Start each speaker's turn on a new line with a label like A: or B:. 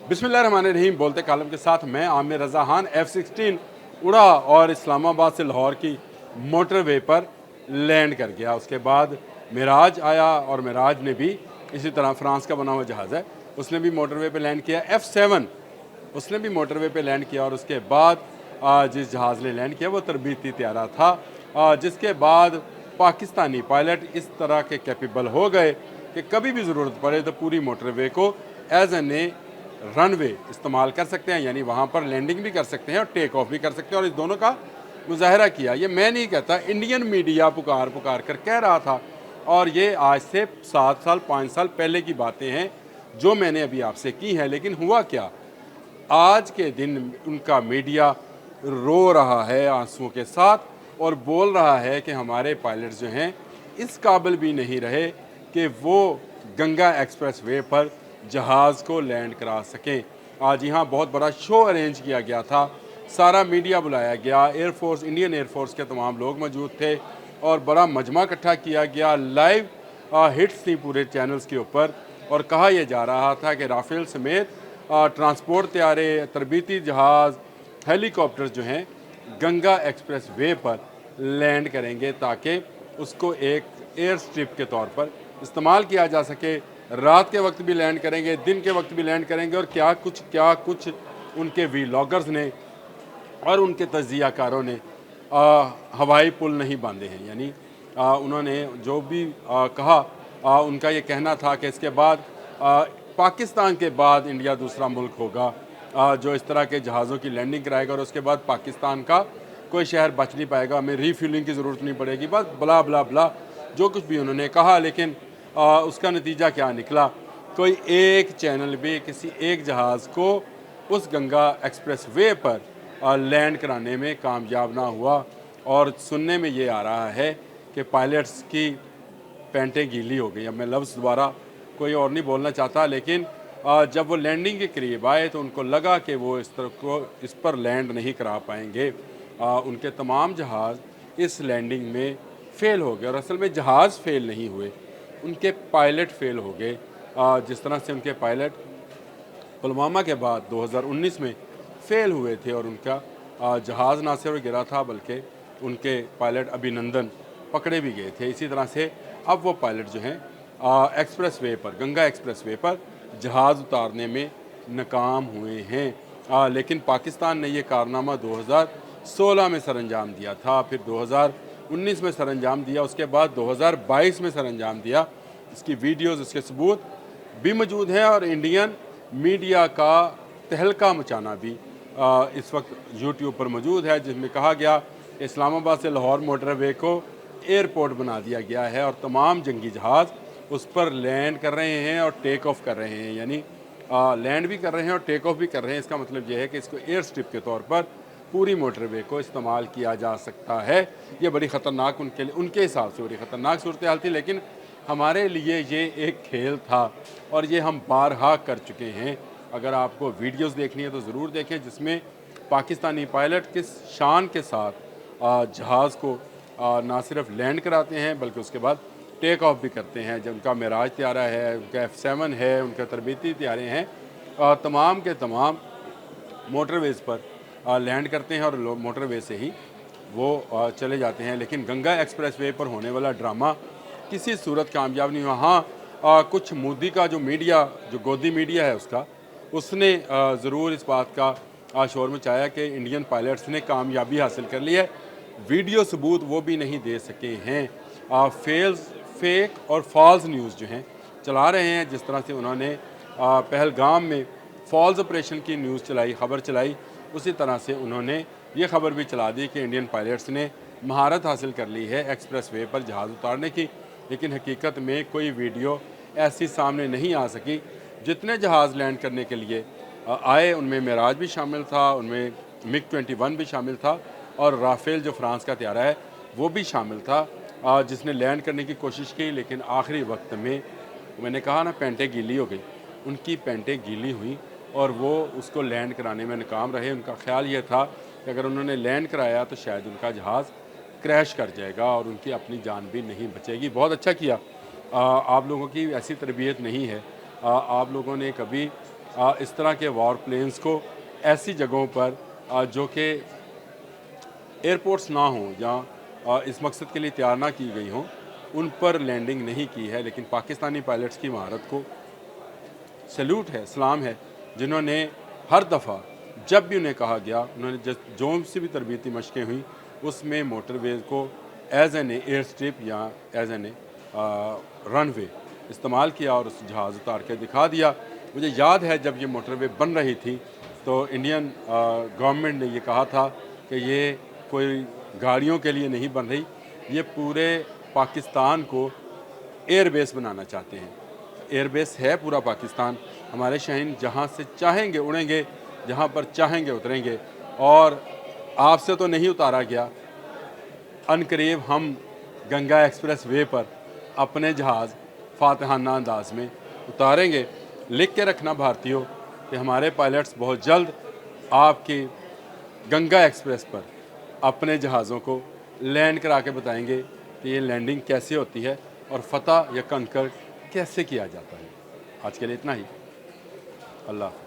A: बिस्मिल्लाहिर्रहमानिर्रहीम। बोलते कालम के साथ मैं आमिर रज़ा खान F-16 उड़ा और इस्लामाबाद से लाहौर की मोटरवे पर लैंड कर गया। उसके बाद मिराज आया और मिराज ने भी इसी तरह फ्रांस का बना हुआ जहाज़ है, उसने भी मोटरवे पे लैंड किया। F-7 उसने भी मोटरवे पे लैंड किया और उसके बाद जिस जहाज़ ने लैंड किया वो तरबीती त्यारा था, जिसके बाद पाकिस्तानी पायलट इस तरह के कैपेबल हो गए कि कभी भी ज़रूरत पड़े तो पूरी मोटरवे को एज एन ए रनवे इस्तेमाल कर सकते हैं, यानी वहाँ पर लैंडिंग भी कर सकते हैं और टेक ऑफ भी कर सकते हैं। और इस दोनों का मुजाहरा किया। ये मैं नहीं कहता, इंडियन मीडिया पुकार पुकार कर कह रहा था। और ये आज से 7 साल 5 साल पहले की बातें हैं जो मैंने अभी आपसे की हैं। लेकिन हुआ क्या, आज के दिन उनका मीडिया रो रहा है आंसुओं के साथ और बोल रहा है कि हमारे पायलट्स जो हैं इस काबिल भी नहीं रहे कि वो गंगा एक्सप्रेस वे पर जहाज़ को लैंड करा सकें। आज यहाँ बहुत बड़ा शो अरेंज किया गया था, सारा मीडिया बुलाया गया, एयरफोर्स, इंडियन एयरफोर्स के तमाम लोग मौजूद थे और बड़ा मजमा इकट्ठा किया गया। लाइव हिट्स थी पूरे चैनल्स के ऊपर और कहा यह जा रहा था कि राफेल समेत ट्रांसपोर्ट तैयारे, तरबीती जहाज़, हेलीकॉप्टर्स जो हैं गंगा एक्सप्रेस वे पर लैंड करेंगे ताकि उसको एक एयर स्ट्रिप के तौर पर इस्तेमाल किया जा सके। रात के वक्त भी लैंड करेंगे, दिन के वक्त भी लैंड करेंगे। और क्या कुछ उनके वीलॉगर्स ने और उनके तज्जियाकारों ने हवाई पुल नहीं बांधे हैं। यानी उन्होंने जो भी कहा, उनका ये कहना था कि इसके बाद पाकिस्तान के बाद इंडिया दूसरा मुल्क होगा जो इस तरह के जहाज़ों की लैंडिंग कराएगा और उसके बाद पाकिस्तान का कोई शहर बच नहीं पाएगा, हमें रीफ्यूलिंग की ज़रूरत नहीं पड़ेगी, बस बला बला बला जो कुछ भी उन्होंने कहा। लेकिन उसका नतीजा क्या निकला, कोई एक चैनल भी किसी एक जहाज़ को उस गंगा एक्सप्रेस वे पर लैंड कराने में कामयाब ना हुआ। और सुनने में ये आ रहा है कि पायलट्स की पैंटें गीली हो गई। अब मैं लफ्ज़ दोबारा कोई और नहीं बोलना चाहता, लेकिन जब वो लैंडिंग के करीब आए तो उनको लगा कि वो इस पर लैंड नहीं करा पाएंगे। उनके तमाम जहाज़ इस लैंडिंग में फ़ेल हो गए और असल में जहाज़ फ़ेल नहीं हुए, उनके पायलट फ़ेल हो गए। जिस तरह से उनके पायलट पुलवामा के बाद 2019 में फ़ेल हुए थे और उनका जहाज़ ना सिर्फ गिरा था बल्कि उनके पायलट अभिनंदन पकड़े भी गए थे। इसी तरह से अब वो पायलट जो हैं एक्सप्रेस वे पर, गंगा एक्सप्रेस वे पर जहाज़ उतारने में नाकाम हुए हैं। लेकिन पाकिस्तान ने ये कारनामा 2016 में सरअंजाम दिया था, फिर 2019 में सरअंजाम दिया, उसके बाद 2022 में सरअंजाम दिया। इसकी वीडियोज़, इसके सबूत भी मौजूद हैं और इंडियन मीडिया का तहलका मचाना भी इस वक्त यूट्यूब पर मौजूद है, जिसमें कहा गया कि इस्लामाबाद से लाहौर मोटरवे को एयरपोर्ट बना दिया गया है और तमाम जंगी जहाज़ उस पर लैंड कर रहे हैं और टेक ऑफ कर रहे हैं। यानी लैंड भी कर रहे हैं और टेक ऑफ भी कर रहे हैं। इसका मतलब यह है कि इसको एयर स्ट्रिप के तौर पर पूरी मोटरवे को इस्तेमाल किया जा सकता है। ये बड़ी ख़तरनाक उनके हिसाब से बड़ी ख़तरनाक सूरत हाल थी, लेकिन हमारे लिए ये एक खेल था और ये हम बारहा कर चुके हैं। अगर आपको वीडियोस देखनी है तो ज़रूर देखें, जिसमें पाकिस्तानी पायलट किस शान के साथ जहाज़ को ना सिर्फ लैंड कराते हैं बल्कि उसके बाद टेक ऑफ भी करते हैं। जब उनका मिराज त्यारा है, उनका F-7 है, उनके तरबीती त्यारे हैं, तमाम के तमाम मोटरवेज़ पर लैंड करते हैं और मोटरवे से ही वो चले जाते हैं। लेकिन गंगा एक्सप्रेस वे पर होने वाला ड्रामा किसी सूरत कामयाब नहीं हुआ। हाँ, कुछ मोदी का जो मीडिया, जो गोदी मीडिया है उसने ज़रूर इस बात का शोर मचाया कि इंडियन पायलट्स ने कामयाबी हासिल कर ली है। वीडियो सबूत वो भी नहीं दे सके हैं। फेक और फॉल्स न्यूज़ जो हैं चला रहे हैं। जिस तरह से उन्होंने पहलगाम में फॉल्स ऑपरेशन की न्यूज़ चलाई, ख़बर चलाई, उसी तरह से उन्होंने ये खबर भी चला दी कि इंडियन पायलट्स ने महारत हासिल कर ली है एक्सप्रेस वे पर जहाज़ उतारने की। लेकिन हकीकत में कोई वीडियो ऐसी सामने नहीं आ सकी। जितने जहाज़ लैंड करने के लिए आए उनमें मिराज भी शामिल था, उनमें MiG-21 भी शामिल था और राफेल जो फ्रांस का त्यारा है वो भी शामिल था, जिसने लैंड करने की कोशिश की। लेकिन आखिरी वक्त में, मैंने कहा ना, पैंटें गीली हो गई, उनकी पैंटें गीली हुई और वो उसको लैंड कराने में नाकाम रहे। उनका ख्याल ये था कि अगर उन्होंने लैंड कराया तो शायद उनका जहाज़ क्रैश कर जाएगा और उनकी अपनी जान भी नहीं बचेगी। बहुत अच्छा किया, आप लोगों की ऐसी तरबियत नहीं है। आप लोगों ने कभी इस तरह के वॉर प्लेन्स को ऐसी जगहों पर जो कि एयरपोर्ट्स ना हों, जहाँ इस मकसद के लिए तैयार ना की गई हों, उन पर लैंडिंग नहीं की है। लेकिन पाकिस्तानी पायलट्स की महारत को सैल्यूट है, सलाम है, जिन्होंने हर दफ़ा जब भी उन्हें कहा गया, उन्होंने जो सी भी तरबीती मशक़ें हुई उसमें मोटरवेज़ को एज़ एन एयर स्ट्रिप या एज़ एन रनवे इस्तेमाल किया और उस जहाज़ उतार के दिखा दिया। मुझे याद है जब ये मोटरवे बन रही थी तो इंडियन गवर्नमेंट ने ये कहा था कि ये कोई गाड़ियों के लिए नहीं बन रही, ये पूरे पाकिस्तान को एयरबेस बनाना चाहते हैं। एयरबेस है पूरा पाकिस्तान, हमारे शहीन जहाँ से चाहेंगे उड़ेंगे, जहाँ पर चाहेंगे उतरेंगे। और आपसे तो नहीं उतारा गया, अनकरीब हम गंगा एक्सप्रेस वे पर अपने जहाज़ फातहाना अंदाज में उतारेंगे। लिख के रखना भारतीयों कि हमारे पायलट्स बहुत जल्द आपकी गंगा एक्सप्रेस पर अपने जहाज़ों को लैंड करा के बताएंगे कि ये लैंडिंग कैसे होती है और फतह या कंकर कैसे किया जाता है। आज के लिए इतना ही। अल्लाह हाफ़िज़।